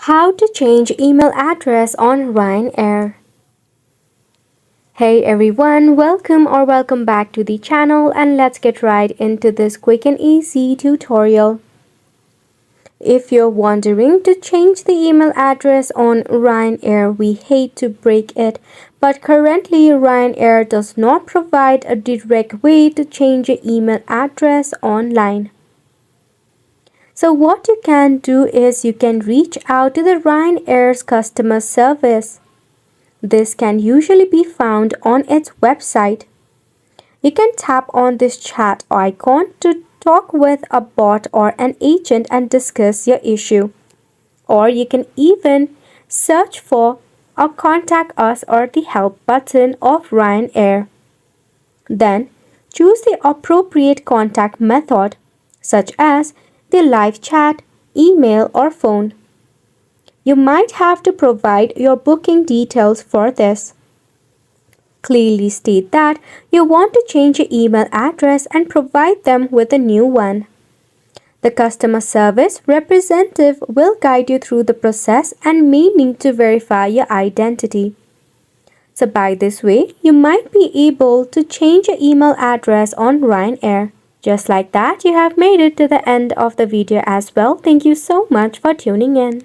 How to change email address on Ryanair. Hey everyone, welcome back to the channel, and let's get right into this quick and easy tutorial. If you're wondering to change the email address on Ryanair, we hate to break it, but currently Ryanair does not provide a direct way to change your email address online. So what you can do is you can reach out to the Ryanair's customer service. This can usually be found on its website. You can tap on this chat icon to talk with a bot or an agent and discuss your issue. Or you can even search for or contact us or the help button of Ryanair. Then choose the appropriate contact method, such as the live chat, email, or phone. You might have to provide your booking details for this. Clearly state that you want to change your email address and provide them with a new one. The customer service representative will guide you through the process and may need to verify your identity. So by this way, you might be able to change your email address on Ryanair. Just like that, you have made it to the end of the video as well. Thank you so much for tuning in.